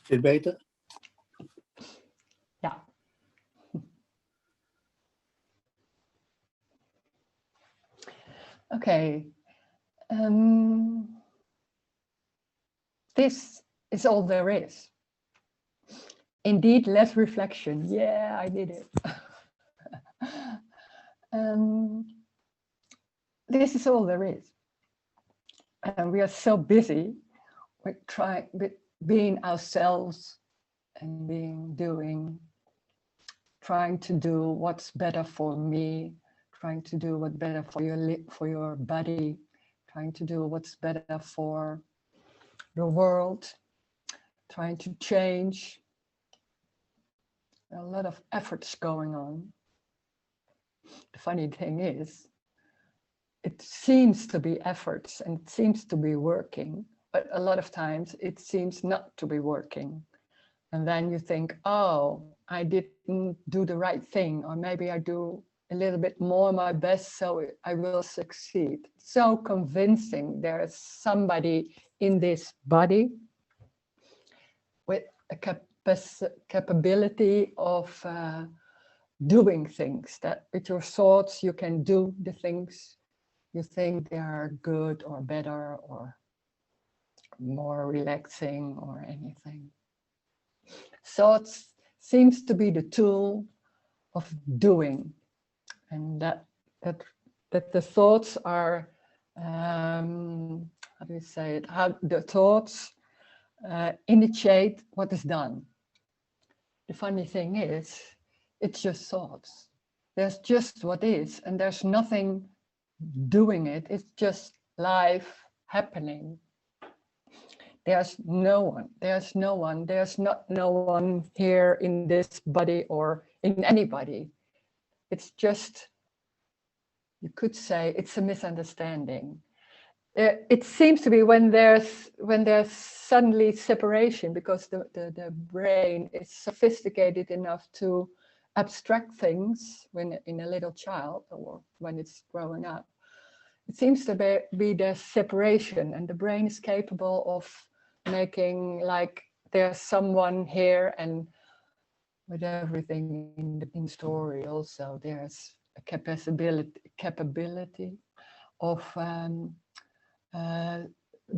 Dit beter? Ja. Okay. This is all there is. Indeed, less reflection. Yeah, I did it. This is all there is. And we are so busy with being ourselves and trying to do what's better for me, trying to do what's better for your body, trying to do what's better for the world, trying to change. A lot of efforts going on. The funny thing is, it seems to be efforts and it seems to be working, but a lot of times it seems not to be working. And then you think, oh, I didn't do the right thing, or maybe I do a little bit more my best, so I will succeed. So convincing there's somebody in this body with a capability of doing things, that with your thoughts you can do the things you think they are good or better or more relaxing or anything. Thoughts seems to be the tool of doing, and that the thoughts are how do you say it? How the thoughts initiate what is done. The funny thing is, it's just thoughts. There's just what is, and there's nothing doing it. It's just life happening. There's no one, there's not no one here in this body or in anybody. It's just, you could say it's a misunderstanding. It seems to be when there's suddenly separation, because the brain is sophisticated enough to abstract things when in a little child or when it's growing up. It seems to be there's separation, and the brain is capable of making like there's someone here, and with everything in the story also there's a capability of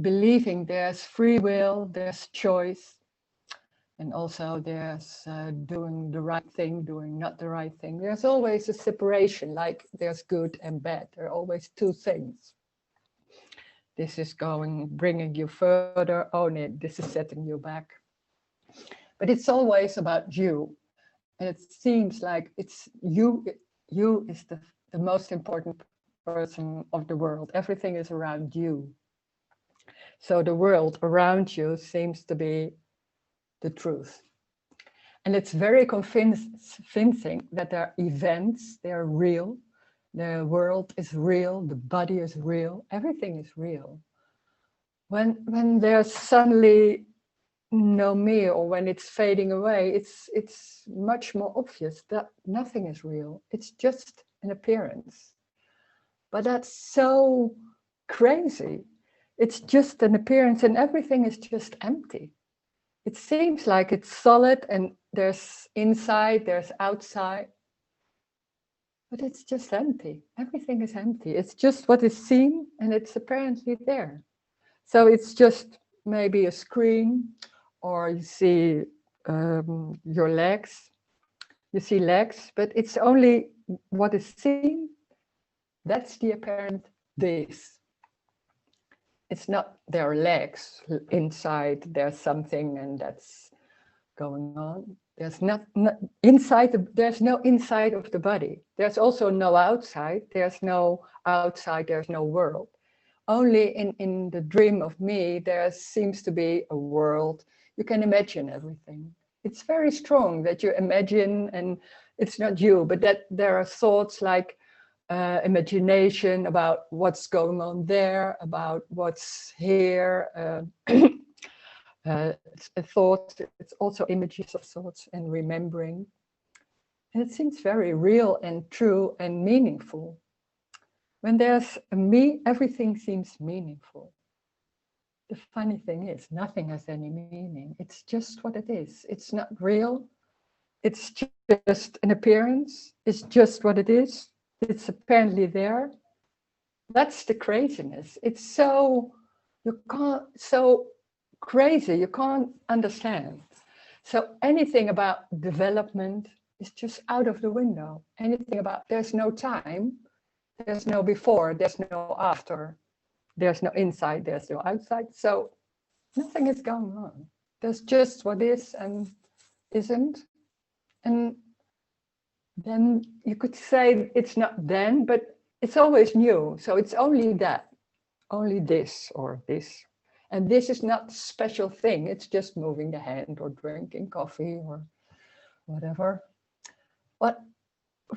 believing there's free will, there's choice, and also there's doing the right thing, doing not the right thing. There's always a separation, like there's good and bad. There are always two things. This is bringing you further, this is setting you back. But it's always about you. And it seems like it's you is the most important person of the world. Everything is around you. So the world around you seems to be the truth. And it's very convincing that there are events, they are real. The world is real, the body is real, everything is real. When there's suddenly no me, or when it's fading away, it's much more obvious that nothing is real. It's just an appearance. But that's so crazy. It's just an appearance and everything is just empty. It seems like it's solid and there's inside, there's outside. But it's just empty. Everything is empty. It's just what is seen and it's apparently there. So it's just maybe a screen, or you see your legs. You see legs, but it's only what is seen. That's the apparent this. It's not their legs inside. There's something and that's going on. There's not inside. There's no inside of the body. There's also no outside. There's no outside. There's no world. Only in the dream of me, there seems to be a world. You can imagine everything. It's very strong that you imagine, and it's not you, but that there are thoughts like imagination about what's going on there, about what's here. It's a thought, it's also images of thoughts and remembering. And it seems very real and true and meaningful. When there's a me, everything seems meaningful. The funny thing is, nothing has any meaning. It's just what it is. It's not real. It's just an appearance. It's just what it is. It's apparently there. That's the craziness. It's so, you can't, so crazy, you can't understand. So anything about development is just out of the window. Anything about, there's no time, there's no before, there's no after, there's no inside, there's no outside. So nothing is going on. There's just what is and isn't. And then you could say it's not then, but it's always new. So it's only that, only this or this. And this is not a special thing. It's just moving the hand or drinking coffee or whatever. But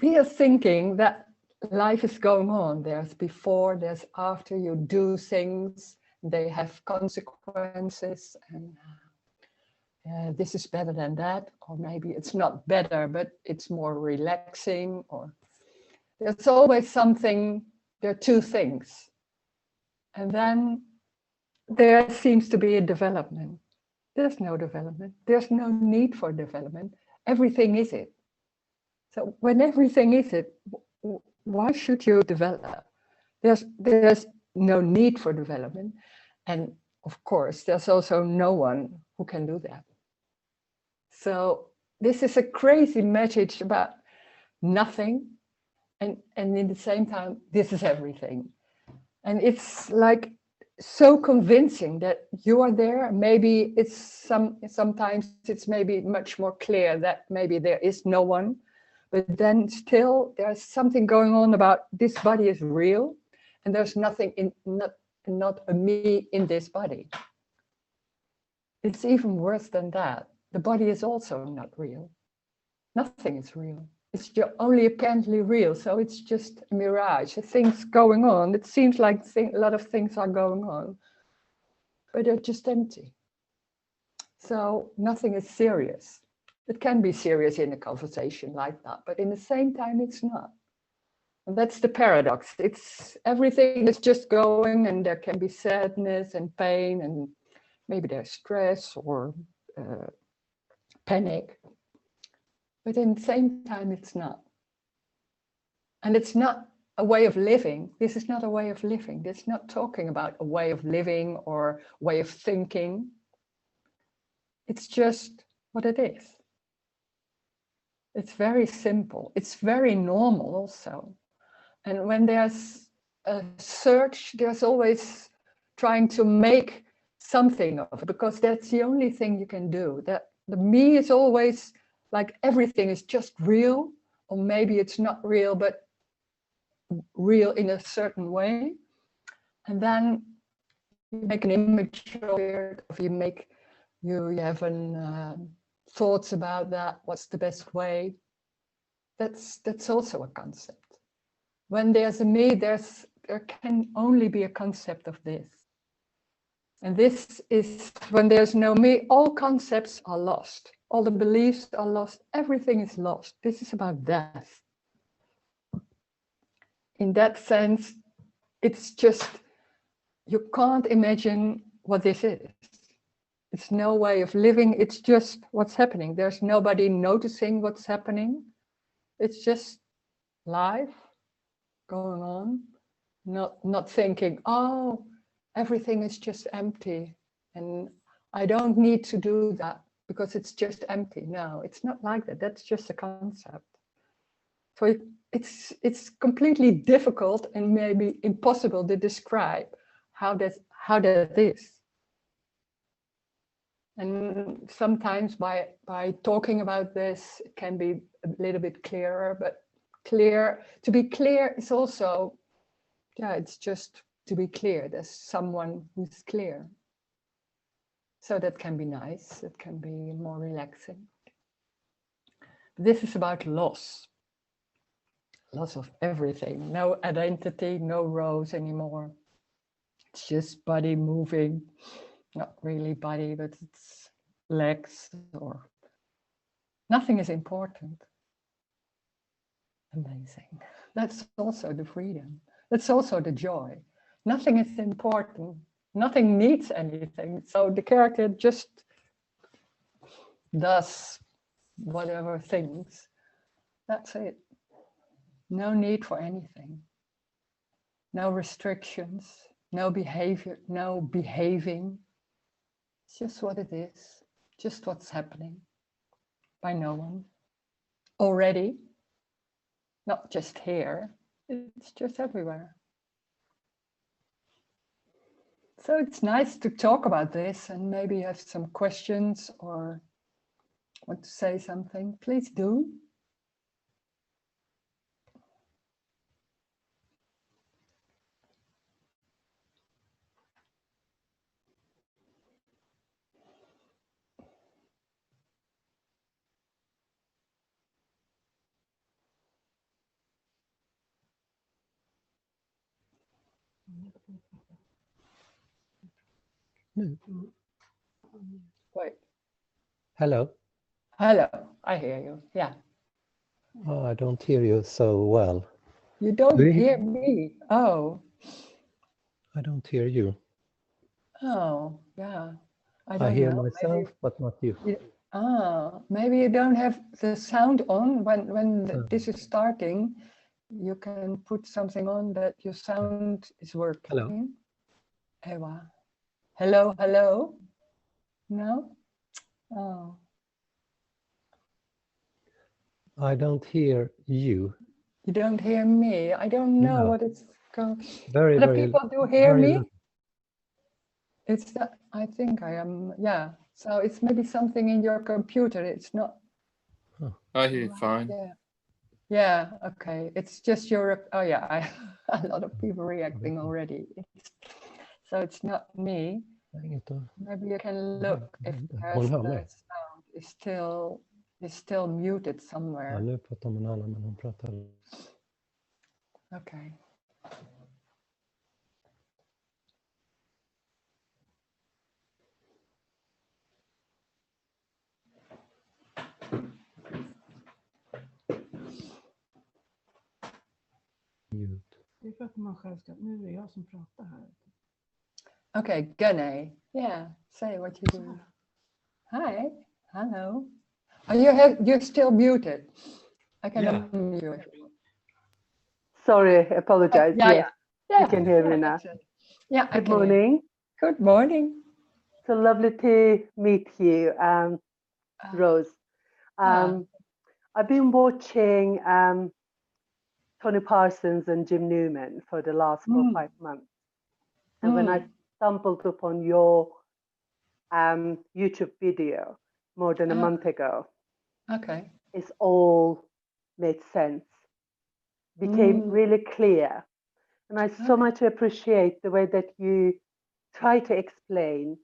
we are thinking that life is going on. There's before, there's after. You do things, they have consequences, and this is better than that, or maybe it's not better, but it's more relaxing, or there's always something. There are two things. And then there seems to be a development. There's no development. There's no need for development. Everything is it. So when everything is it, why should you develop? There's no need for development. And of course, there's also no one who can do that. So this is a crazy message about nothing. And in the same time, this is everything. And it's like so convincing that you are there. Maybe it's sometimes it's maybe much more clear that maybe there is no one, but then still there's something going on about this body is real, and there's nothing in not a me in this body. It's even worse than that. The body is also not real. Nothing is real. It's only apparently real, so it's just a mirage. Things going on. It seems like a lot of things are going on, but they're just empty. So nothing is serious. It can be serious in a conversation like that, but in the same time, it's not. And that's the paradox. It's everything is just going, and there can be sadness and pain, and maybe there's stress or panic. But in the same time, it's not. And it's not a way of living. This is not a way of living. This is not talking about a way of living or way of thinking. It's just what it is. It's very simple. It's very normal also. And when there's a search, there's always trying to make something of it, because that's the only thing you can do. That the me is always like everything is just real, or maybe it's not real, but real in a certain way. And then you make an image of it, or you have thoughts about that. What's the best way? That's also a concept. When there's a me, there can only be a concept of this. And this is when there's no me, all concepts are lost. All the beliefs are lost. Everything is lost. This is about death. In that sense, it's just, you can't imagine what this is. It's no way of living. It's just what's happening. There's nobody noticing what's happening. It's just life going on. Not thinking, oh, everything is just empty and I don't need to do that because it's just empty. No, it's not like that. That's just a concept. So it's completely difficult and maybe impossible to describe how that is. And sometimes by talking about this, it can be a little bit clearer, but to be clear is also, yeah, it's just to be clear. There's someone who's clear. So that can be nice. It can be more relaxing. This is about loss. Loss of everything. No identity, no Rose anymore. It's just body moving. Not really body, but it's legs or nothing is important. Amazing. That's also the freedom. That's also the joy. Nothing is important. Nothing needs anything. So the character just does whatever things. That's it. No need for anything. No restrictions. No behavior. No behaving. It's just what it is. Just what's happening by no one. Already. Not just here. It's just everywhere. So it's nice to talk about this, and maybe you have some questions or want to say something. Please do. Wait. Hello. Hello. I hear you. Yeah. Oh, I don't hear you so well. You don't Do you hear me. Oh. I don't hear you. Oh, yeah. I I don't hear know. myself, but not you. Maybe you don't have the sound on when this Uh, is starting. You can put something on that your sound is working. Hello. Ewa. Hello, hello. No? Oh. I don't hear you. You don't hear me. I don't know No. what it's called. Very, Other very, people do hear very me. little. It's that I think I am, yeah. So it's maybe something in your computer. It's not. I hear you fine. Yeah. Yeah. Okay. It's just your. Oh yeah. A lot of people reacting already. So it's not me. Maybe you can look if the sound is still muted somewhere. Nu pratar hon annan, men hon pratar. Okay. Det är för att man själv ska, nu är det jag som pratar här. Okay, Gunnar. Yeah, say what you do. Hi, hello. Oh, you're still muted. I can unmute you. Sorry, apologize. Yeah, yes, yeah. you can hear me now. That's it. Yeah, I Good can hear. morning. Good morning. So lovely to meet you, Rose. I've been watching Tony Parsons and Jim Newman for the last 4 or 5 months. And when I stumbled upon your YouTube video more than a month ago, Okay. it's all made sense, became really clear. And I so much appreciate the way that you try to explain.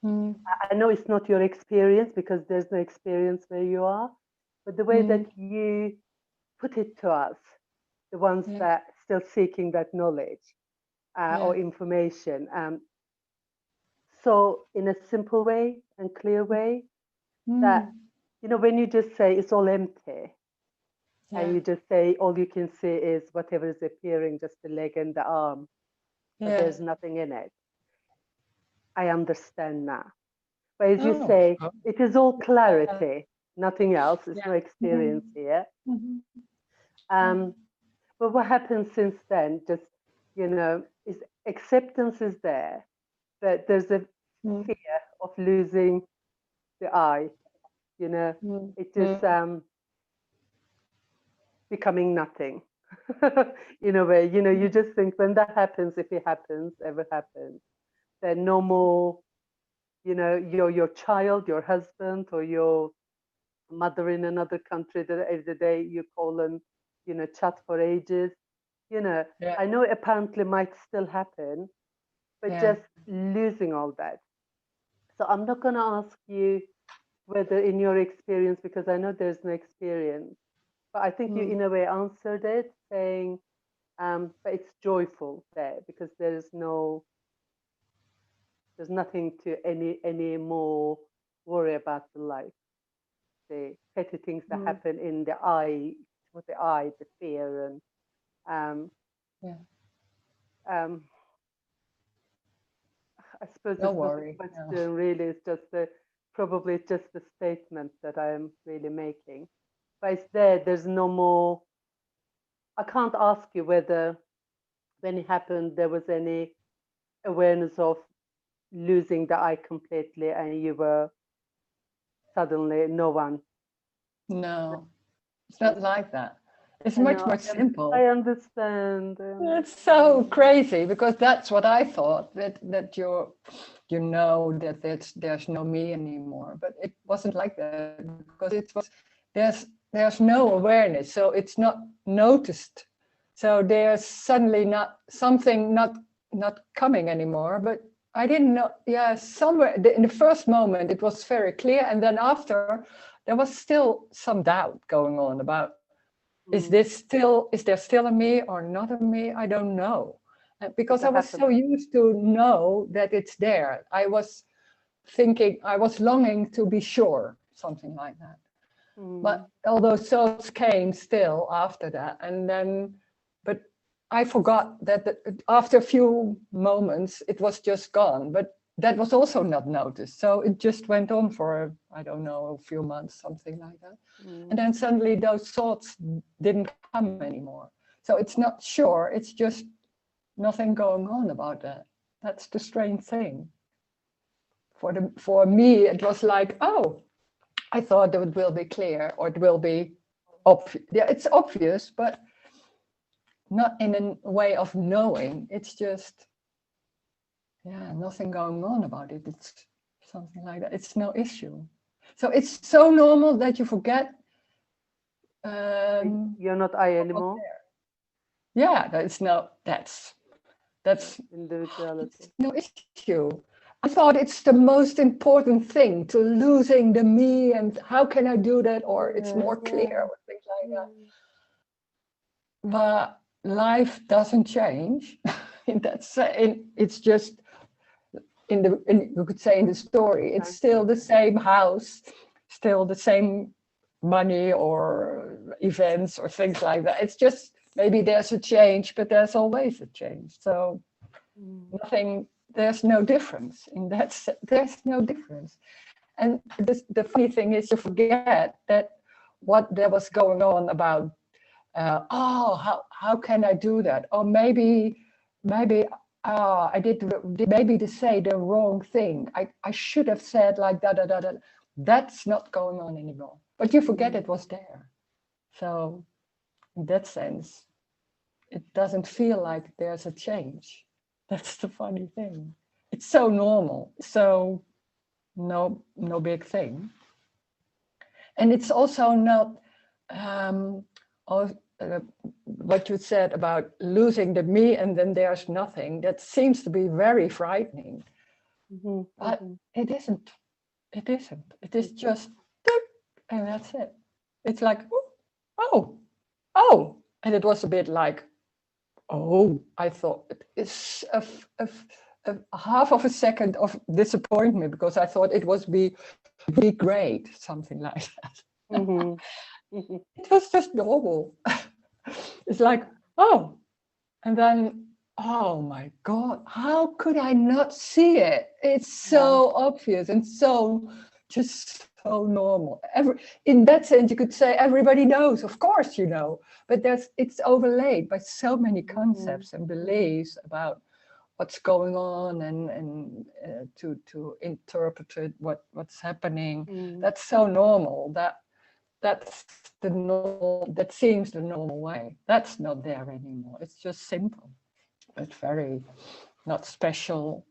I know it's not your experience because there's no experience where you are, but the way that you put it to us, the ones that still seeking that knowledge or information. So in a simple way and clear way that, you know, when you just say it's all empty and you just say all you can see is whatever is appearing, just the leg and the arm, but there's nothing in it. I understand now. But as you say, it is all clarity, nothing else. There's no experience here. But what happens since then, just, you know, is acceptance is there, but there's a fear of losing the I, you know, it is becoming nothing. In a way, you know, you just think when that happens, if it happens, ever happens, then no more, you know, your child, your husband, or your mother in another country that every day you call and, you know, chat for ages. You know, I know apparently might still happen, but just losing all that. So I'm not going to ask you whether in your experience, because I know there's no experience, but I think you in a way answered it saying, but it's joyful there because there's nothing to any more worry about the life. The petty things that happen in the eye, with the eye, the fear, and I suppose Don't it's not a worry. No. question, really. It's just probably just a statement that I'm really making. But it's there. There's no more. I can't ask you whether when it happened there was any awareness of losing the I completely, and you were suddenly no one. No, it's not like that. It's I much know, more simple. I understand. It's so crazy because that's what I thought, that you know that there's no me anymore, but it wasn't like that, because it was there's no awareness, so it's not noticed. So there's suddenly not something not coming anymore. But I didn't know. Yeah, somewhere in the first moment it was very clear, and then after there was still some doubt going on about, is there still a me or not a me? I don't know. Because I was so used to know that it's there. I was thinking, I was longing to be sure, something like that. But all those thoughts came still after that. And then, but I forgot that after a few moments, it was just gone. But that was also not noticed. So it just went on for, I don't know, a few months, something like that. And then suddenly those thoughts didn't come anymore. So it's not sure, it's just nothing going on about that. That's the strange thing. For me, it was like, oh, I thought it will be clear, or it will be obvious. Yeah, it's obvious, but not in a way of knowing. It's just, yeah, nothing going on about it. It's something like that. It's no issue. So it's so normal that you forget. You're not I anymore. Yeah, that's individuality. It's no issue. I thought it's the most important thing, to losing the me, and how can I do that, or it's more clear, or things like that. But life doesn't change. It's just you could say in the story, it's still the same house, still the same money or events or things like that. It's just maybe there's a change, but there's always a change. So nothing, there's no difference in that. There's no difference. And the funny thing is, you forget that what there was going on about, how can I do that? Or maybe I did maybe to say the wrong thing. I should have said like that. That's not going on anymore. But you forget it was there. So in that sense, it doesn't feel like there's a change. That's the funny thing. It's so normal. So no big thing. And it's also not what you said about losing the me and then there's nothing. That seems to be very frightening. But it isn't. It isn't. It is just, and that's it. It's like, oh, and it was a bit like, oh, I thought it's a half of a second of disappointment, because I thought it was be great, something like that. It was just normal. It's like, oh, and then, oh my God, how could I not see it? It's so obvious and so just so normal. In that sense, you could say everybody knows, of course you know, but it's overlaid by so many concepts and beliefs about what's going on and to interpret it, what's happening. That's so normal. That's the normal. That seems the normal way. That's not there anymore. It's just simple, but very not special.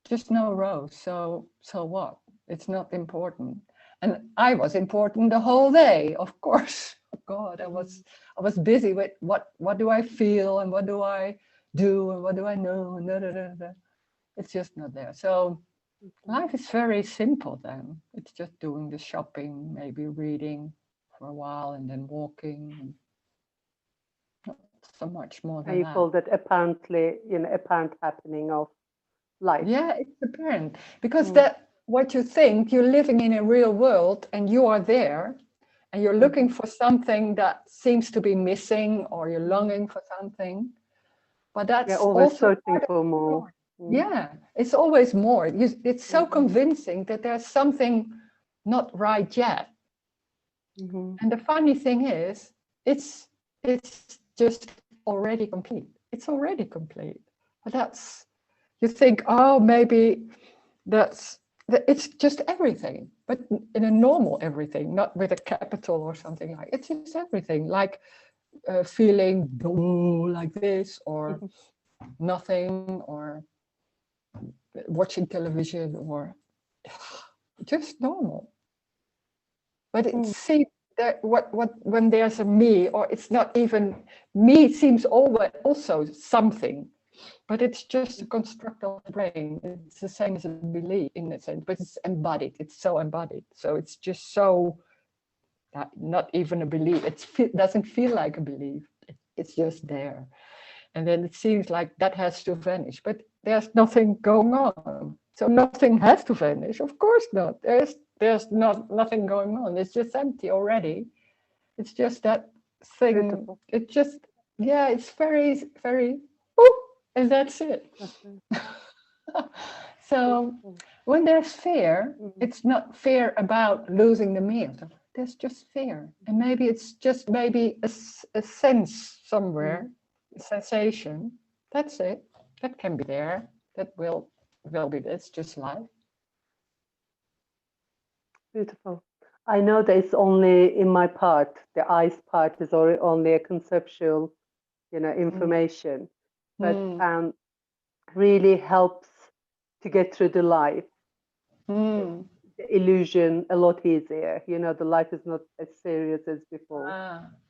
Just no Rose. So what? It's not important. And I was important the whole day, of course. Oh God, I was busy with what do I feel and what do I do and what do I know and It's just not there. So life is very simple then. It's just doing the shopping, maybe reading for a while and then walking. Not so much more than and you that. call that apparently, apparent happening of life. Yeah, it's apparent, because that what you think, you're living in a real world and you are there and you're looking for something that seems to be missing, or you're longing for something, but that's always also searching for more. Yeah, it's always more. It's so convincing that there's something not right yet. And the funny thing is, it's just already complete. It's already complete. But that's, you think, oh, maybe it's just everything, but in a normal everything, not with a capital or something like. It's just everything, like feeling like this, or nothing, or watching television, or just normal. But it seems that when there's a me, or it's not even me, it seems always also something, but it's just a construct of the brain. It's the same as a belief in a sense, but it's embodied. It's so embodied. So it's just so not even a belief. It doesn't feel like a belief. It's just there. And then it seems like that has to vanish, but there's nothing going on. So nothing has to vanish. Of course not. There's nothing going on. It's just empty already. It's just that thing. Beautiful. It just, yeah, it's very, very, whoop, and that's it. So when there's fear, it's not fear about losing the meal. There's just fear. And maybe it's just maybe a sense somewhere, a sensation. That's it. That can be there. That will be, it's just life. Beautiful. I know that it's only in my part, the eyes part is only a conceptual, information, but really helps to get through the life. The illusion a lot easier. The life is not as serious as before.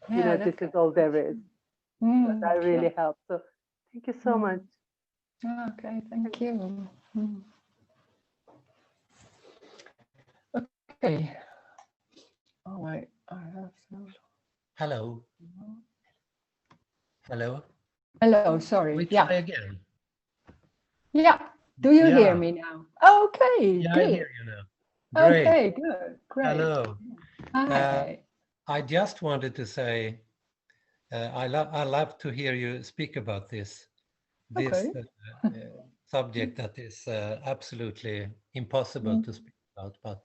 This is all there is. So that really helps. So thank you so much. Okay, thank you. Okay. Oh, I have some. Hello. Hello. Hello, sorry. We try again. Yeah. Do you hear me now? Okay, yeah, good. I hear you now. Great. Okay, good. Great. Hello. Hi. I just wanted to say, I love to hear you speak about this subject that is absolutely impossible to speak about. But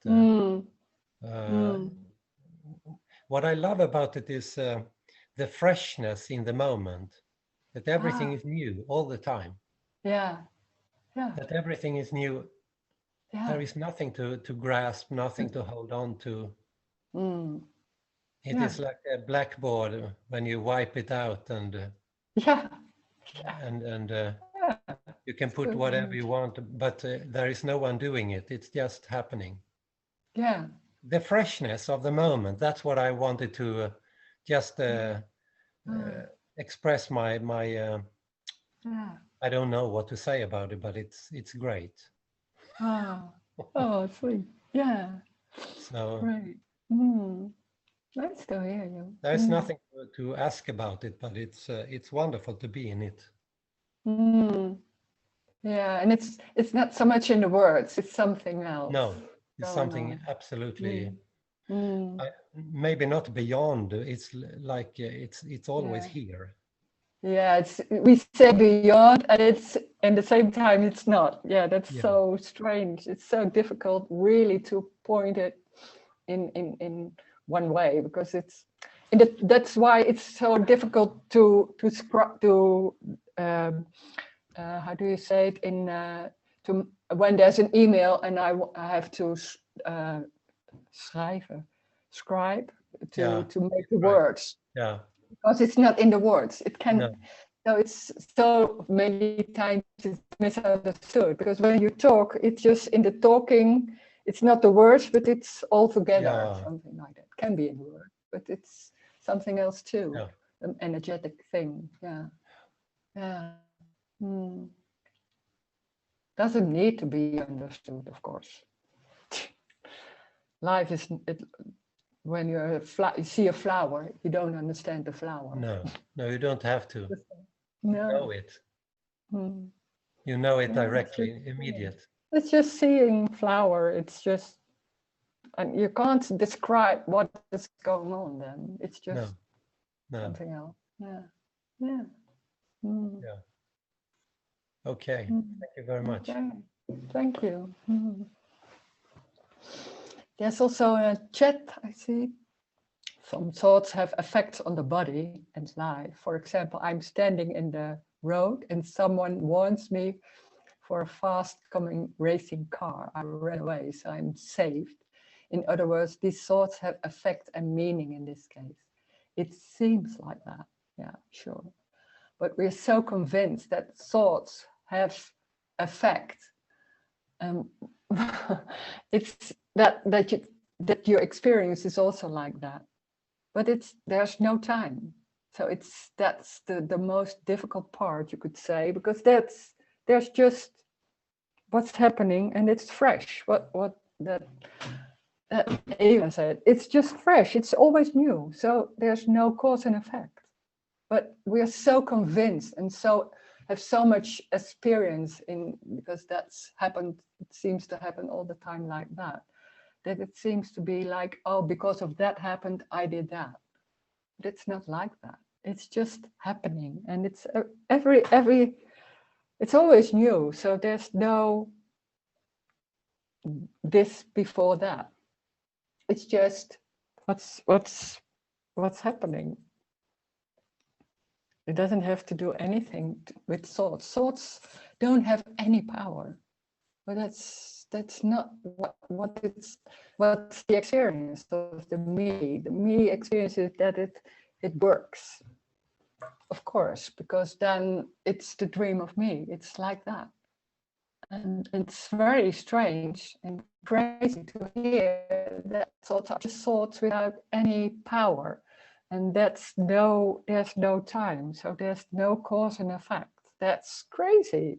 what I love about it is the freshness in the moment, that everything is new all the time. Yeah. That everything is new. There is nothing to grasp, nothing to hold on to. It is like a blackboard when you wipe it out, and you can put whatever you want, but there is no one doing it. It's just happening. Yeah. The freshness of the moment, that's what I wanted to just express my I don't know what to say about it, but it's great. Oh, sweet. Yeah. So great. Nice to hear you. There's nothing to ask about it, but it's wonderful to be in it. Yeah, and it's not so much in the words, it's something else. No, it's something absolutely maybe not beyond. It's like it's always here. Yeah, we say beyond, and it's at the same time it's not. Yeah, that's so strange. It's so difficult really to point it in one way, because that's why it's so difficult to how do you say it to when there's an email and I have to scribe to make the words. Yeah. Because it's not in the words. It can. So it's so many times it's misunderstood, because when you talk, it's just in the talking. It's not the words, but it's all together, something like that. Can be in words, but it's something else too. An energetic thing. Yeah. Doesn't need to be understood, of course. Life is when you see a flower, you don't understand the flower. No, you don't have to. You know it. You know it directly, immediate. It's just seeing flower. It's just, and you can't describe what is going on then. It's just something else. Yeah. Okay, thank you very much. Okay. Thank you. There's also a chat, I see. Some thoughts have effects on the body and life. For example, I'm standing in the road and someone warns me for a fast coming racing car. I ran away, so I'm saved. In other words, these thoughts have effect and meaning in this case. It seems like that, yeah, sure. But we're so convinced that thoughts have effect. It's that your experience is also like that. But there's no time. So that's the most difficult part, you could say, because there's just what's happening and it's fresh. What that Eva said, it's just fresh, it's always new. So there's no cause and effect. But we are so convinced and have so much experience because that's happened, it seems to happen all the time like that it seems to be like, oh, because of that happened, I did that. But it's not like that. It's just happening, and it's it's always new. So there's no this before that. It's just what's happening. It doesn't have to do anything with thoughts. Thoughts don't have any power. But that's not what's the experience of the me. The me experience is that it works, of course, because then it's the dream of me. It's like that. And it's very strange and crazy to hear that thoughts are just thoughts without any power. And there's no time. So there's no cause and effect. That's crazy.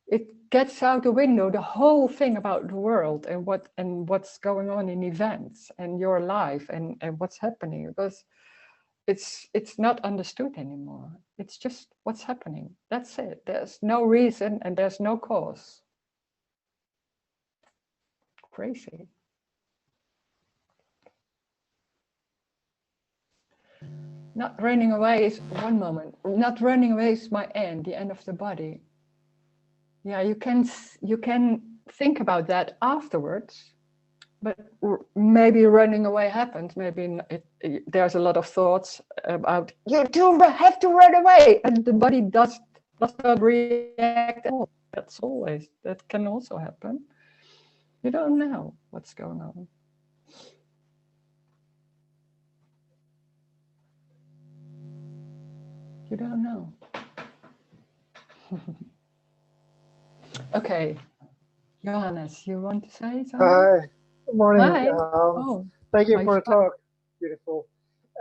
It gets out the window the whole thing about the world and what's going on in events and your life and what's happening, because it's not understood anymore. It's just what's happening. That's it. There's no reason and there's no cause. Crazy. Not running away is one moment. Not running away is the end of the body. Yeah, you can think about that afterwards, but maybe running away happens. Maybe there's a lot of thoughts about you do have to run away, and the body does not react at all. That can also happen. You don't know what's going on. You don't know. Okay, Johannes, you want to say something? Hi, good morning. Hi. Thank you for the talk. Beautiful.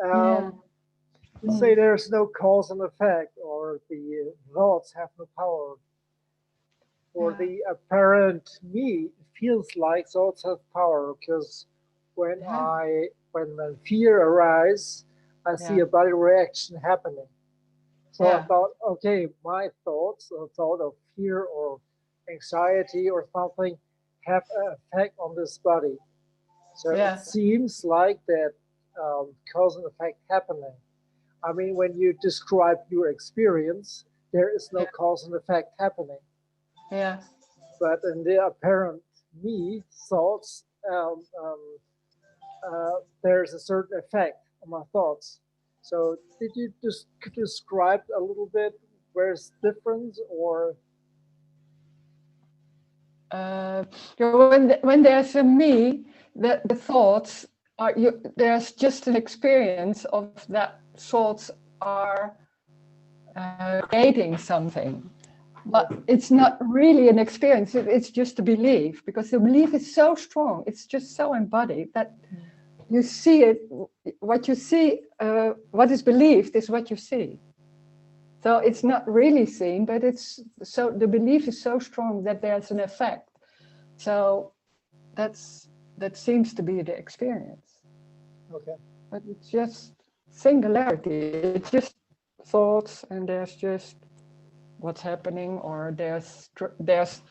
You say there's no cause and effect, or the thoughts have no power. For the apparent me, it feels like thoughts have power, because when fear arises, I see a body reaction happening. So I thought, okay, my thoughts, a thought of fear or anxiety or something, have an effect on this body. So it seems like that cause and effect happening. I mean, when you describe your experience, there is no cause and effect happening. Yeah. But in the apparent me thoughts, there's a certain effect on my thoughts. So did you just describe a little bit where's difference, or? When there's a me, the thoughts are there's just an experience of that thoughts are creating something, but it's not really an experience. It's just a belief, because the belief is so strong. It's just so embodied that you see it. What you see, what is believed is what you see. So it's not really seen, but the belief is so strong that there's an effect. So that seems to be the experience. Okay. But it's just singularity. It's just thoughts, and there's just what's happening, or there's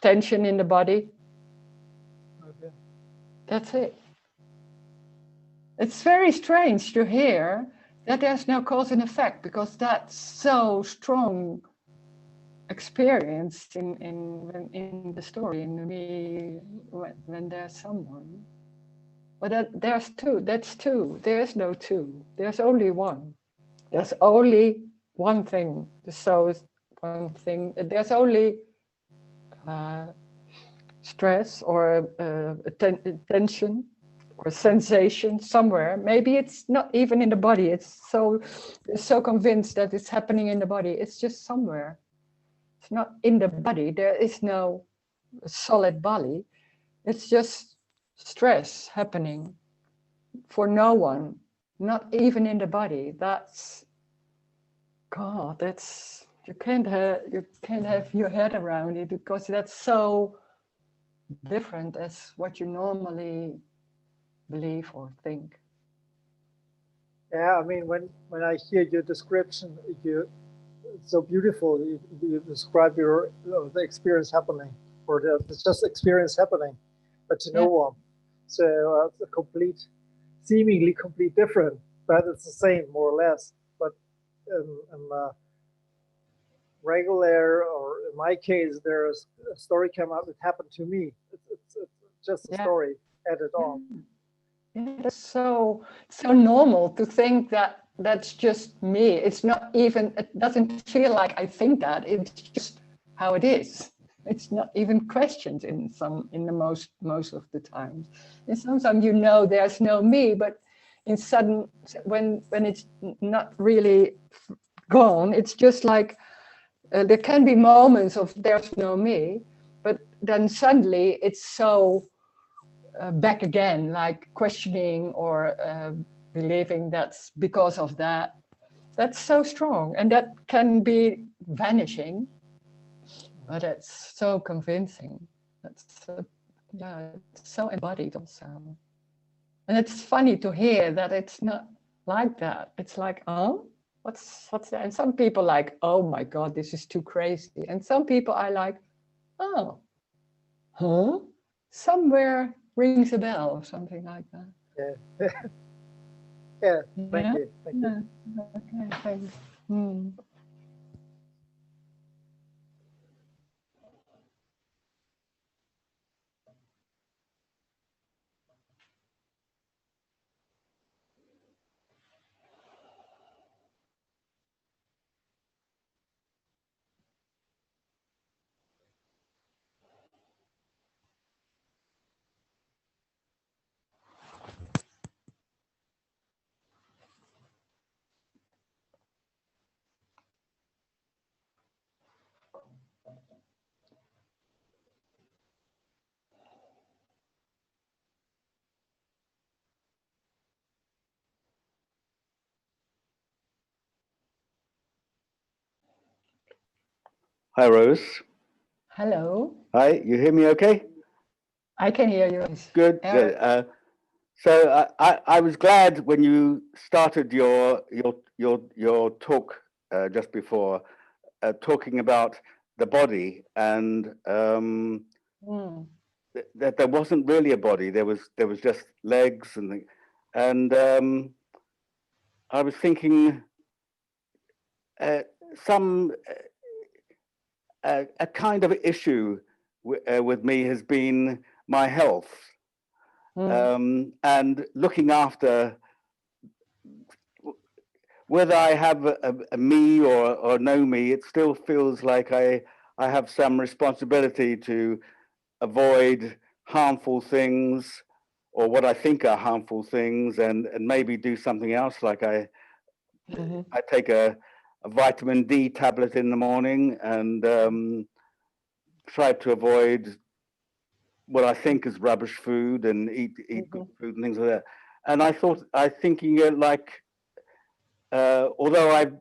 tension in the body. Okay. That's it. It's very strange to hear that there's no cause and effect, because that's so strong experience in the story in me when there's someone. But there's two. That's two. There is no two. There's only one. There's only one thing. So one thing. There's only stress or tension or sensation somewhere. Maybe it's not even in the body. It's so convinced that it's happening in the body. It's just somewhere. It's not in the body. There is no solid body. It's just stress happening for no one, not even in the body. That's God. That's you can't have your head around it, because that's so different as what you normally believe or think. Yeah, I mean, when I hear your description, it's so beautiful. You describe your the experience happening, or it's just experience happening, but to no one. So it's a seemingly complete different, but it's the same more or less. But regular, or in my case, there's a story came out that happened to me. It's just a story added on. Yeah, that's so normal to think that that's just me. It's not even, it doesn't feel like I think that. It's just how it is. It's not even questioned in the most of the time. And sometimes there's no me, but when it's not really gone, it's just like there can be moments of there's no me, but then suddenly it's so back again, like questioning or believing that's because of that. That's so strong, and that can be vanishing, but it's so convincing. That's it's so embodied also. And it's funny to hear that it's not like that. It's like, oh, what's that? And some people like, oh my God, this is too crazy. And some people are like, oh, huh? Somewhere rings a bell or something like that. Yeah. Yeah. Thank you. Thank you. Okay, thanks. Hi, Rose. Hello. Hi, you hear me okay? I can hear you. Good, good. So I was glad when you started your talk just before, talking about the body, and that there wasn't really a body. There was just legs and I was thinking some a kind of issue with me has been my health, and looking after, whether I have a me or no me, it still feels like I have some responsibility to avoid harmful things, or what I think are harmful things, and maybe do something else. Like I take a vitamin D tablet in the morning, and try to avoid what I think is rubbish food, and eat good food and things like that. And I thinking like, although I've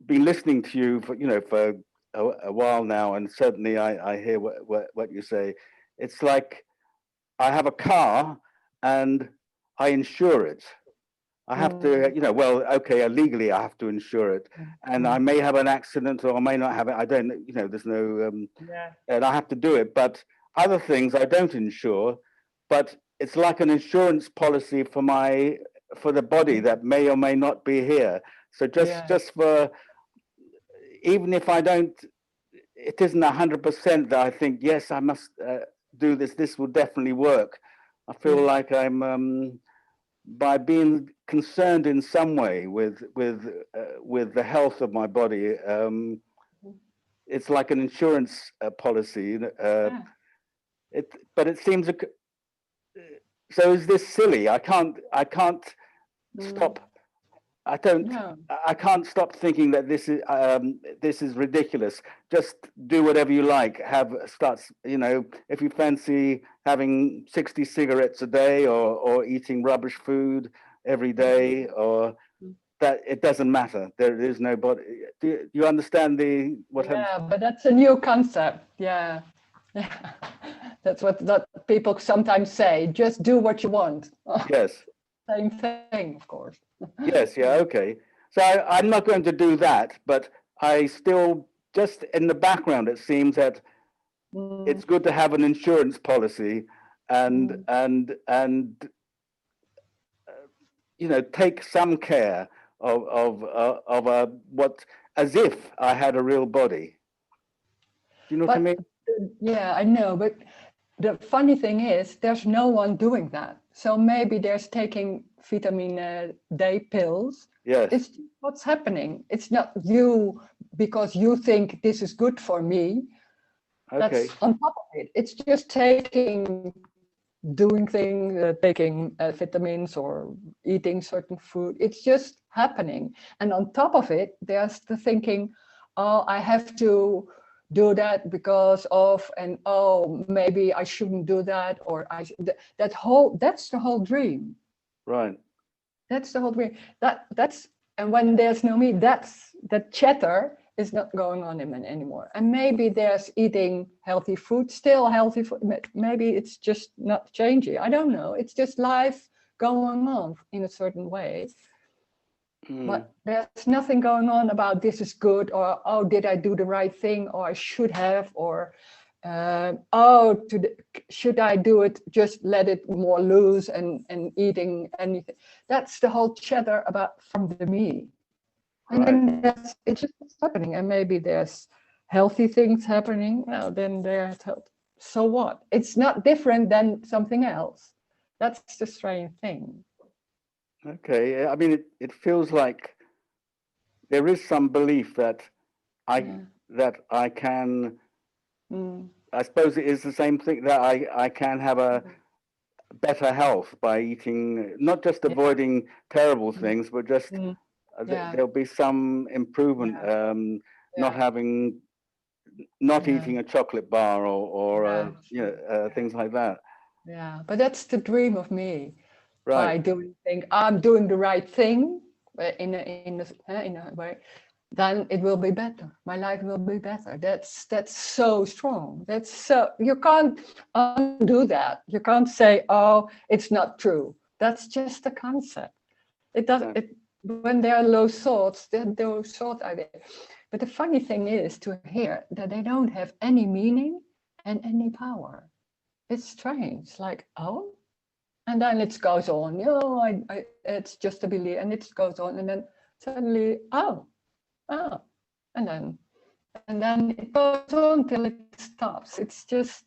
been listening to you for a while now, and certainly I hear what you say. It's like I have a car and I insure it. I have to, well, okay, legally I have to insure it, and I may have an accident or I may not have it. I don't, there's no, and I have to do it. But other things I don't insure, but it's like an insurance policy for the body that may or may not be here. So just for, even if I don't it isn't 100% that I think, yes, I must do this. This will definitely work. I feel like I'm by being concerned in some way with the health of my body. It's like an insurance policy. But it seems. So is this silly? I can't stop. I don't. No. I can't stop thinking that this is ridiculous. Just do whatever you like. You know, if you fancy having 60 cigarettes a day, or eating rubbish food every day, or that, it doesn't matter. There is no body. Do you understand what? Yeah, but that's a new concept. Yeah. That's what people sometimes say. Just do what you want. Yes. Same thing, of course. Yes. Yeah. Okay. So I'm not going to do that, but I still, just in the background, it seems that it's good to have an insurance policy, and you know, take some care of what, as if I had a real body. Do you know what I mean? Yeah, I know, but the funny thing is, there's no one doing that. So maybe there's taking vitamin D pills. Yes. It's what's happening. It's not you because you think this is good for me. Okay. That's on top of it. It's just doing things, taking vitamins or eating certain food. It's just happening. And on top of it, there's the thinking, oh, I have to do that because of, and oh, maybe I shouldn't do that, or that's the whole dream. Right. That's the whole dream. And when there's no me, that chatter is not going on anymore. And maybe there's eating healthy food, still healthy food. Maybe it's just not changing. I don't know. It's just life going on in a certain way. But there's nothing going on about this is good, or oh, did I do the right thing, or I should have, or should I do it, just let it more loose and eating anything. That's the whole chatter about from the me. And then it's just happening. And maybe there's healthy things happening. Well, then there's health. So what? It's not different than something else. That's the strange thing. Okay. I mean, it feels like there is some belief that I can. I suppose it is the same thing, that I can have a better health by eating, not just avoiding terrible things, but just there'll be some improvement. Not eating a chocolate bar or things like that. Yeah, but that's the dream of me. Right. By I'm doing the right thing in a way, then it will be better. My life will be better. That's so strong. You can't undo that. You can't say, oh, it's not true. That's just a concept. It doesn't. When there are low thoughts, then those thoughts are there. But the funny thing is to hear that they don't have any meaning and any power. It's strange. Like, oh. And then it goes on, it's just a belief, and it goes on, and then suddenly, oh, and then it goes on till it stops. It's just,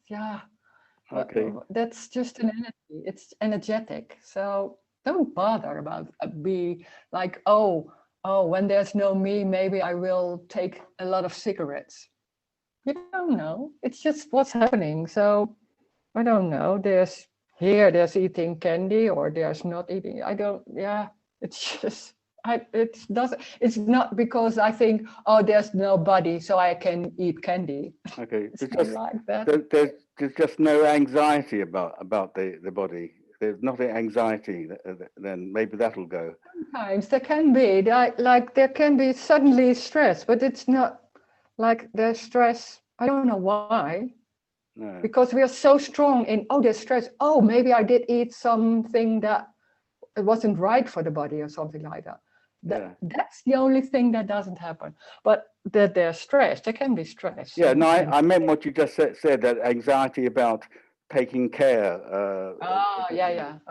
okay. That's just an energy. It's energetic. So don't bother about be like, oh, when there's no me, maybe I will take a lot of cigarettes. You don't know. It's just what's happening. So I don't know. There's eating candy, or there's not eating. It's just it's not because I think, oh, there's no body, so I can eat candy. Okay. It's not like that. There's just no anxiety about the body. There's not anxiety, then maybe that'll go. Sometimes there can be like there can be suddenly stress, but it's not like there's stress. I don't know why. No. Because we are so strong in, there's stress. Oh, maybe I did eat something that it wasn't right for the body or something like that. That's the only thing that doesn't happen. But that there's stress, there can be stress. Yeah, no, I meant what you just said, that anxiety about taking care.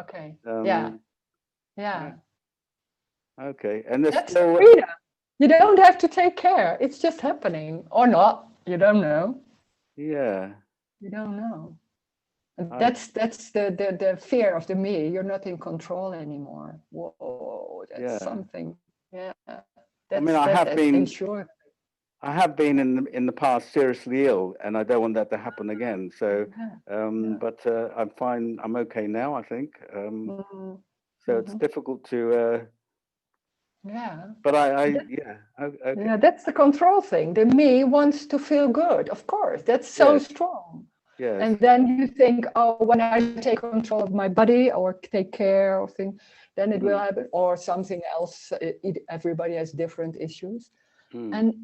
Okay. Okay, and that's freedom. You don't have to take care. It's just happening or not. You don't know. Yeah. You don't know. And that's the fear of the me. You're not in control anymore. Whoa, that's something. Yeah. I mean, I have been sure. I have been in the past seriously ill, and I don't want that to happen again. So, but I'm fine. I'm okay now, I think. So it's difficult to. But okay. That's the control thing. The me wants to feel good, of course. That's so strong. Yes. And then you think, oh, when I take control of my body or take care of things, then it will happen, or something else. Everybody has different issues. And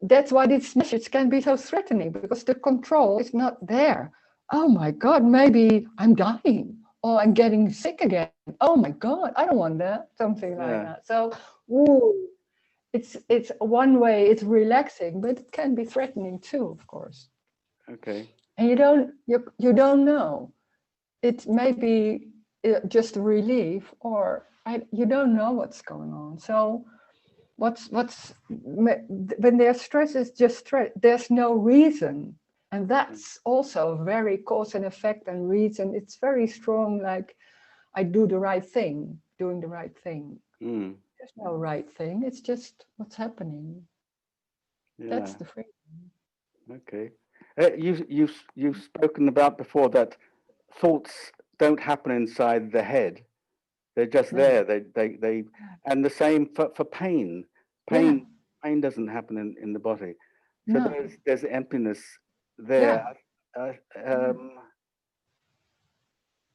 that's why this message can be so threatening, because the control is not there. Oh my God, maybe I'm dying, or I'm getting sick again. Oh my God, I don't want that, something like that. So it's one way, it's relaxing, but it can be threatening too, of course. Okay. And you don't know. It may be just a relief, or you don't know what's going on. So when there's stress, is just stress. There's no reason, and that's also very cause and effect and reason. It's very strong. Like I do the right thing, doing the right thing. There's no right thing. It's just what's happening. That's the freedom. Okay. You've spoken about before that thoughts don't happen inside the head. They're just there. They and the same for pain. Pain doesn't happen in the body. So there's emptiness there.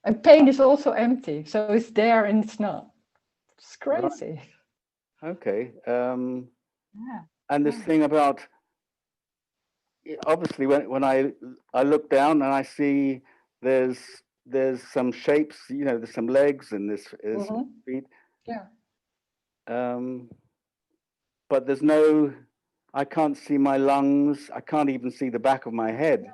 And pain is also empty. So it's there and it's not. It's crazy. Right. Okay. And this thing about, obviously when I look down and I see there's some shapes, there's some legs and there's some feet. But there's no, I can't see my lungs. I can't even see the back of my head.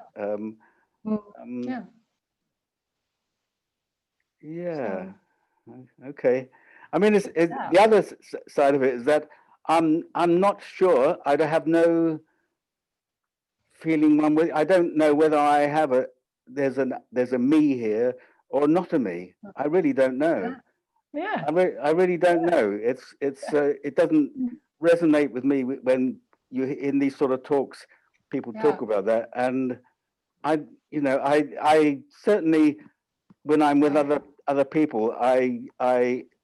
Okay. I mean, the other side of it is that I'm not sure. I have no feeling one way. I don't know whether I have there's a me here or not a me. I really don't know. I really don't know. It doesn't resonate with me when you in these sort of talks, people talk about that, and I certainly when I'm with other people,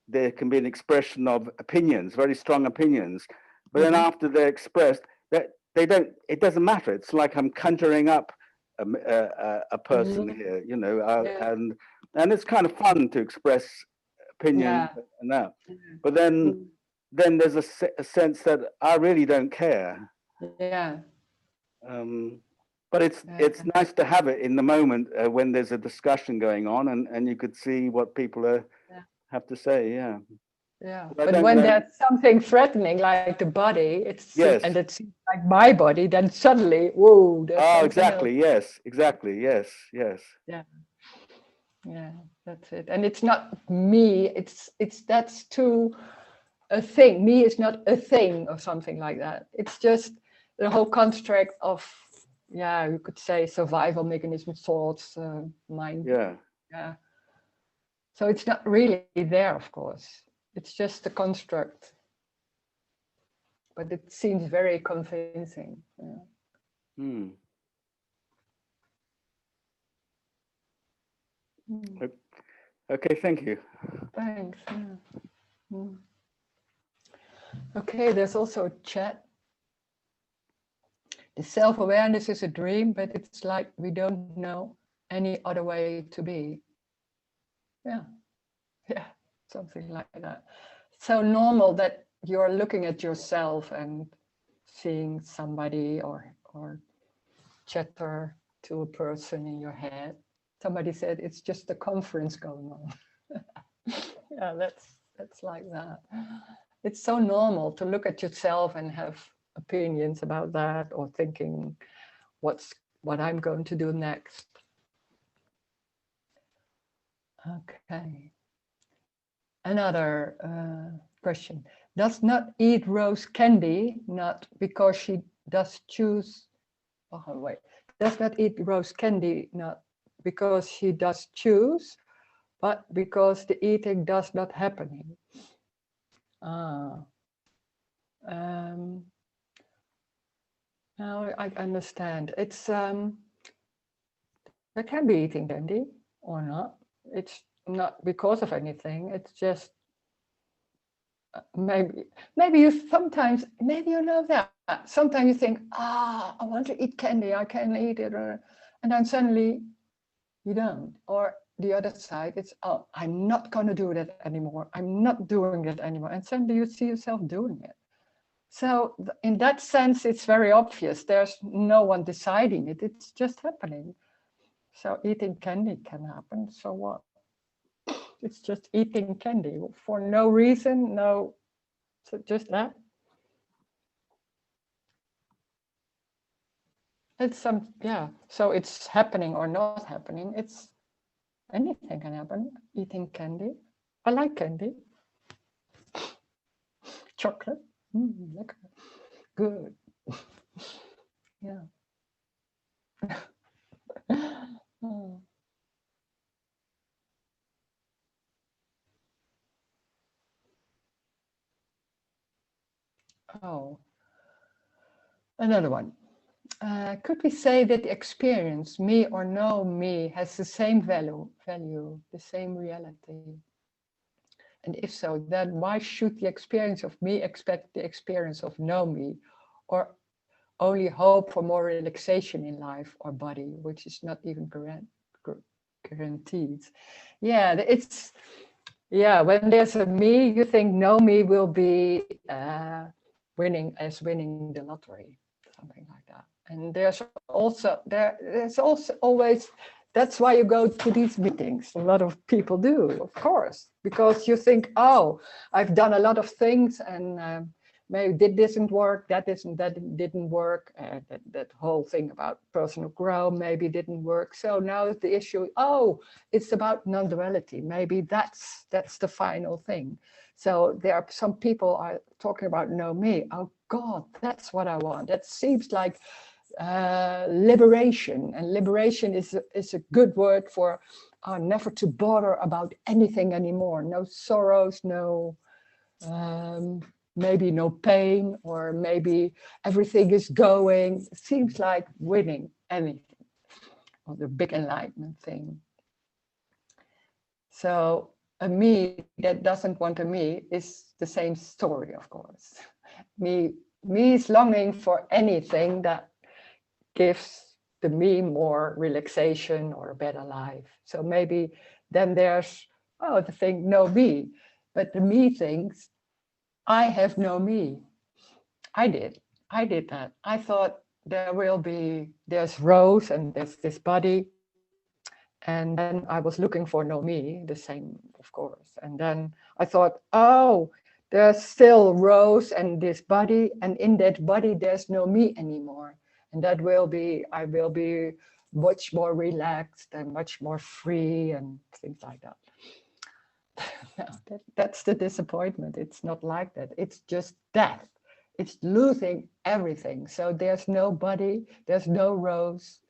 there can be an expression of opinions, very strong opinions, but then after they're expressed, that they don't. It doesn't matter. It's like I'm conjuring up a person here, and it's kind of fun to express opinions and that. But then there's a sense that I really don't care. But it's nice to have it in the moment when there's a discussion going on, and you could see what people have to say. But when there's something threatening, like the body, and it's like my body, then suddenly, whoa! Exactly. Else. Yes. Exactly. Yes. Yeah, that's it. And it's not me. That's too a thing. Me is not a thing or something like that. It's just the whole construct of, you could say survival mechanism, thoughts, mind. Yeah. So it's not really there, of course. It's just a construct. But it seems very convincing. Okay, thank you. Thanks. Okay, there's also a chat. The self-awareness is a dream, but it's like we don't know any other way to be. Yeah, something like that. So normal that you're looking at yourself and seeing somebody or chatter to a person in your head. Somebody said it's just a conference going on. Yeah, that's like that. It's so normal to look at yourself and have opinions about that, or thinking what I'm going to do next. Okay. Another question. Does not eat rose candy not because she does choose, oh wait, does not eat rose candy, not because he does choose, but because the eating does not happening. Now I understand. It's there can be eating candy or not. It's not because of anything. It's just maybe you sometimes, maybe you know that. Sometimes you think, I want to eat candy, I can eat it, and then suddenly you don't. Or the other side, it's, oh, I'm not going to do that anymore. I'm not doing it anymore. And suddenly you see yourself doing it. So in that sense, it's very obvious. There's no one deciding it. It's just happening. So eating candy can happen. So what? It's just eating candy for no reason. No, so just that. It's some, yeah. So it's happening or not happening. It's anything can happen. Eating candy. I like candy. Chocolate. Lekker. Good. Yeah. Oh. Oh. Another one. Could we say that the experience, me or no me, has the same value, the same reality? And if so, then why should the experience of me expect the experience of no me, or only hope for more relaxation in life or body, which is not even guaranteed? Yeah, it's, yeah, when there's a me, you think no me will be winning the lottery, something like that. And there's also always, that's why you go to these meetings. A lot of people do, of course, because you think, oh, I've done a lot of things, and maybe this didn't work, that didn't work, that whole thing about personal growth maybe didn't work. So now the issue, oh, it's about non-duality. Maybe that's the final thing. So there are some people are talking about no me. Oh God, that's what I want. That seems like liberation, and liberation is a good word for never to bother about anything anymore. No sorrows, no maybe no pain, or maybe everything is going. It seems like winning anything, or the big enlightenment thing. So a me that doesn't want a me is the same story, of course. Me is longing for anything that gives the me more relaxation or a better life. So maybe then there's, oh, the thing, no me. But the me thinks, I have no me. I did that. I thought there's Rose and there's this body. And then I was looking for no me, the same, of course. And then I thought, oh, there's still Rose and this body. And in that body, there's no me anymore. And I will be much more relaxed and much more free and things like that. No, that's the disappointment. It's not like that. It's just death. It's losing everything. So there's no body, there's no Rose,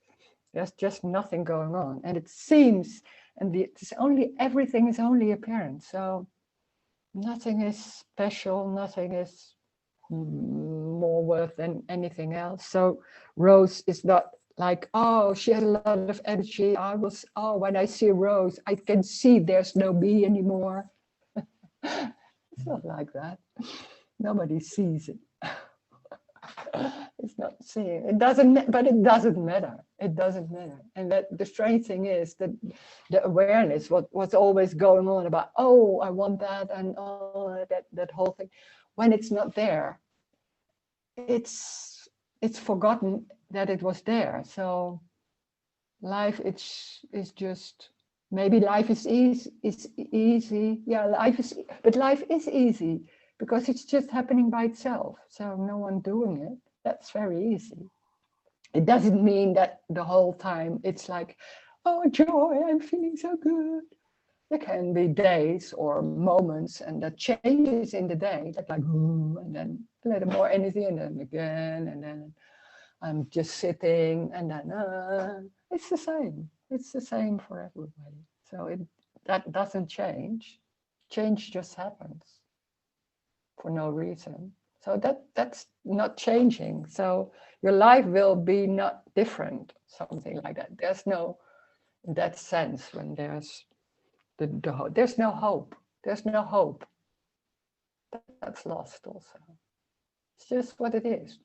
there's just nothing going on. And it seems, and it's only, everything is only apparent. So nothing is special, nothing is more worth than anything else. So Rose is not like, oh, she had a lot of energy. When I see Rose, I can see there's no me anymore. It's not like that. Nobody sees it. It's not seeing. It doesn't, but it doesn't matter. It doesn't matter. And that the strange thing is that the awareness, what's always going on about, oh, I want that, and oh, that whole thing, when it's not there, it's forgotten that it was there. So life is just, maybe life is easy. Yeah, but life is easy because it's just happening by itself. So no one doing it. That's very easy. It doesn't mean that the whole time it's like, oh, joy, I'm feeling so good. There can be days or moments, and that changes in the day, like ooh, and then a little more energy, and then again, and then I'm just sitting, and then it's the same. It's the same for everybody. So that doesn't change. Change just happens for no reason. So that's not changing. So your life will be not different, something like that. There's no, in that sense, when there's there's no hope. There's no hope. That's lost also. It's just what it is.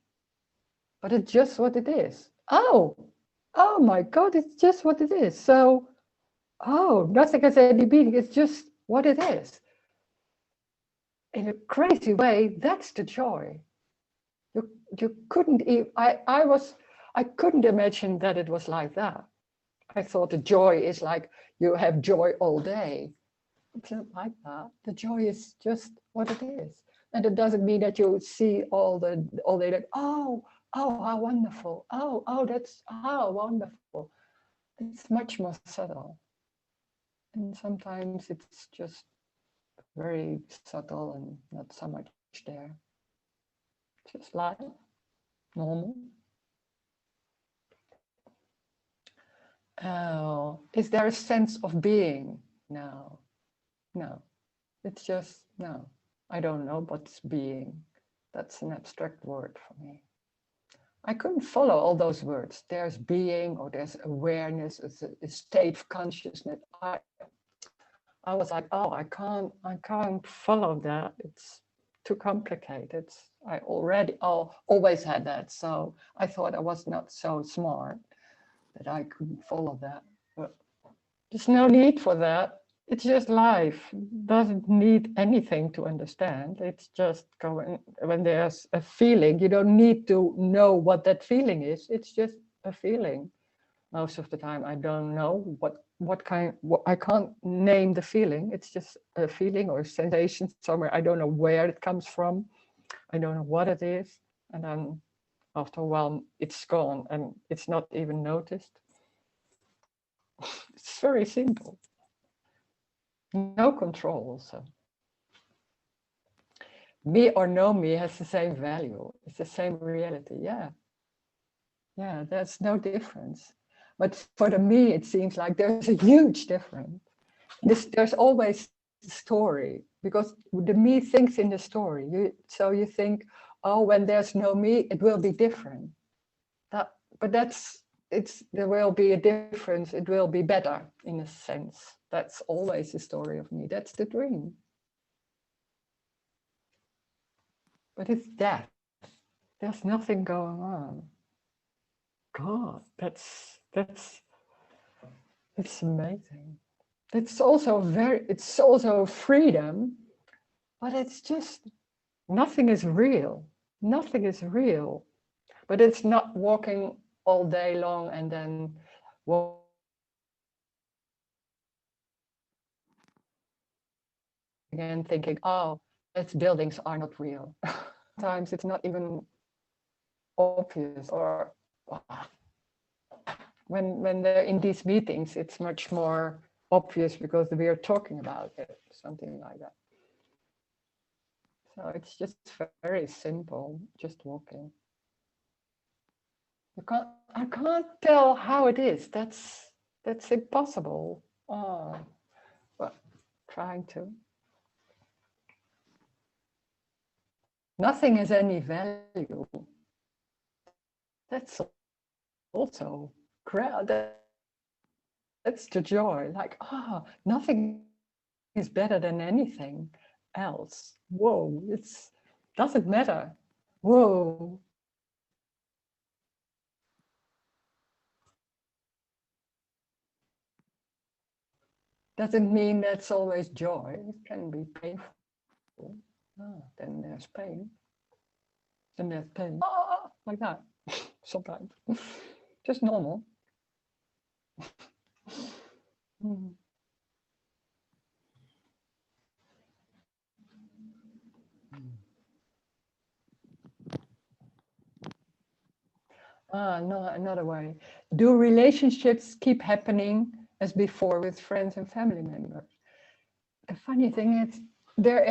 But it's just what it is. Oh my God, it's just what it is. So, nothing has any meaning. It's just what it is. In a crazy way, that's the joy. You couldn't even, I couldn't imagine that it was like that. I thought the joy is like you have joy all day. It's not like that. The joy is just what it is. And it doesn't mean that you see all day like, oh, how wonderful. That's how wonderful. It's much more subtle. And sometimes it's just very subtle and not so much there. Just life, normal. Oh, is there a sense of being? No. It's just, no. I don't know what's being. That's an abstract word for me. I couldn't follow all those words. There's being, or there's awareness, it's a state of consciousness. I was like, oh, I can't follow that. It's too complicated. I always had that. So I thought I was not so smart that I couldn't follow that. But there's no need for that. It's just life. It doesn't need anything to understand. It's just going, when there's a feeling, you don't need to know what that feeling is. It's just a feeling. Most of the time, I don't know what I can't name the feeling. It's just a feeling or a sensation somewhere. I don't know where it comes from. I don't know what it is. And then after a while, it's gone and it's not even noticed. It's very simple. No control also. Me or no me has the same value. It's the same reality. Yeah, there's no difference. But for the me, it seems like there's a huge difference. There's always a story, because the me thinks in the story. So you think, oh, when there's no me, it will be different. There will be a difference. It will be better in a sense. That's always the story of me. That's the dream. But it's death. There's nothing going on. God, that's amazing. It's also freedom, but it's just nothing is real. Nothing is real. But it's not walking all day long and then again thinking, oh, its buildings are not real. Sometimes it's not even obvious, or when they're in these meetings, it's much more obvious because we are talking about it, something like that. So it's just very simple, just walking. I can't tell how it is. That's impossible. Oh, but trying to. Nothing has any value. That's also crowd. That's the joy. Like, nothing is better than anything else. Whoa, doesn't matter. Whoa. Doesn't mean that's always joy. It can be painful. Then there's pain. Then there's pain. Like that. Sometimes. Just normal. No, another way. Do relationships keep happening as before with friends and family members? The funny thing is, there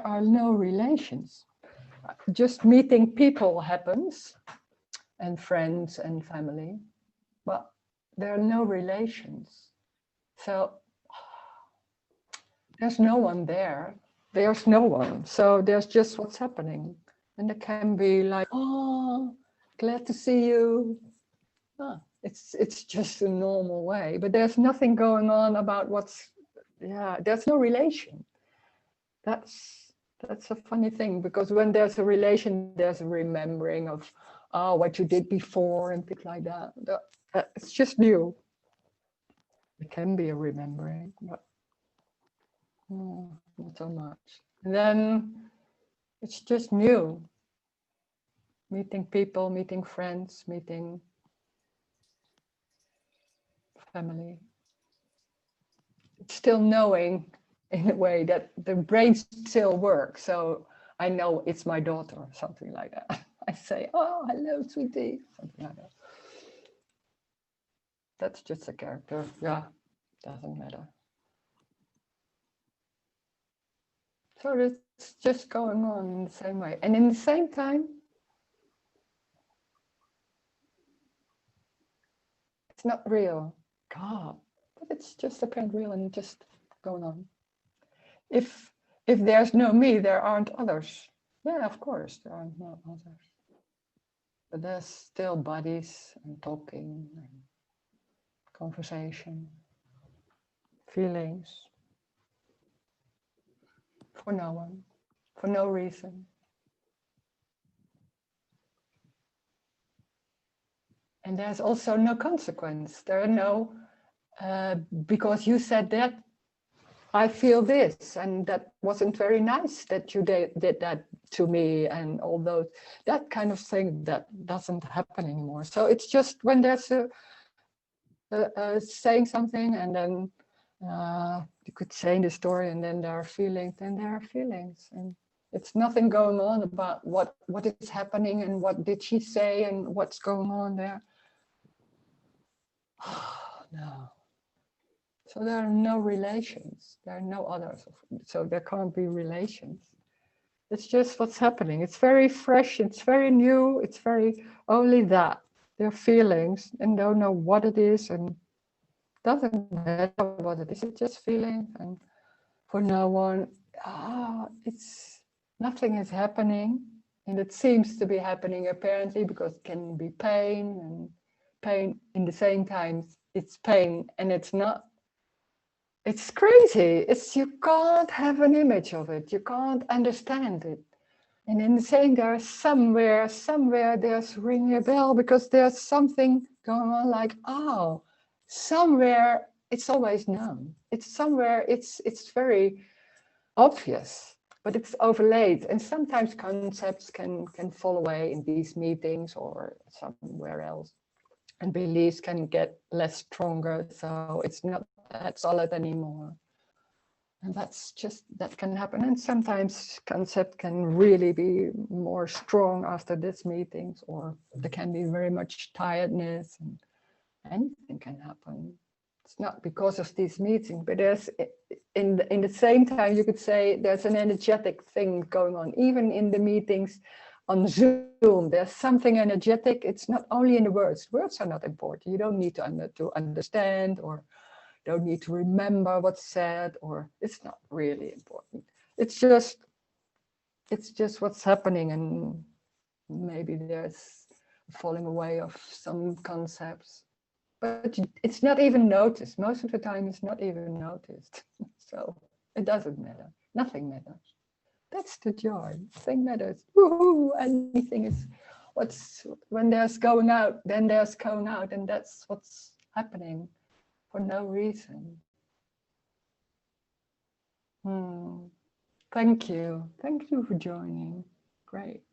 are no relations. just meeting people happens, and friends and family, but there are no relations. So there's no one there. There's no one. So there's just what's happening. And it can be like, oh, glad to see you. It's just a normal way, but there's nothing going on about there's no relation. That's a funny thing, because when there's a relation, there's a remembering of what you did before and things like that. It's just new. It can be a remembering, but not so much. And then it's just new. Meeting people, meeting friends, meeting family. It's still knowing in a way that the brain still works. So I know it's my daughter or something like that. I say, oh, hello, sweetie, something like that. That's just a character. Yeah, doesn't matter. So it's just going on in the same way. And in the same time, it's not real. God, but it's just apparent real and just going on. If there's no me, there aren't others. Yeah, of course, there aren't no others. But there's still bodies and talking and conversation, feelings, for no one, for no reason. And there's also no consequence. There are no, because you said that, I feel this, and that wasn't very nice that you did that to me, and all those, that kind of thing, that doesn't happen anymore. So it's just when there's saying something, and then you could say in the story, and then there are feelings, and it's nothing going on about what is happening and what did she say and what's going on there. No. So there are no relations. There are no others. So there can't be relations. It's just what's happening. It's very fresh. It's very new. It's very only that. There are feelings and don't know what it is, and doesn't matter what it is. It's just feeling, and for no one, it's nothing is happening, and it seems to be happening apparently, because it can be pain, and pain in the same time. It's pain, and it's not. It's crazy. You can't have an image of it. You can't understand it. And in the same, there's somewhere there's ringing a bell, because there's something going on, like, somewhere it's always known. It's somewhere, it's very obvious, but it's overlaid. And sometimes concepts can fall away in these meetings or somewhere else. And beliefs can get less stronger. So it's not that solid anymore. And that can happen. And sometimes concept can really be more strong after these meetings, or there can be very much tiredness, and anything can happen. It's not because of these meetings, but there's in the same time, you could say there's an energetic thing going on, even in the meetings on Zoom. There's something energetic. It's not only in the words. Words are not important. You don't need to understand, or don't need to remember what's said, or it's not really important. It's just what's happening, and maybe there's falling away of some concepts, but it's not even noticed. Most of the time it's not even noticed. So it doesn't matter. Nothing matters. That's the joy. Nothing matters. Woo-hoo, anything is when there's going out, then there's going out, and that's what's happening for no reason. Thank you. Thank you for joining. Great.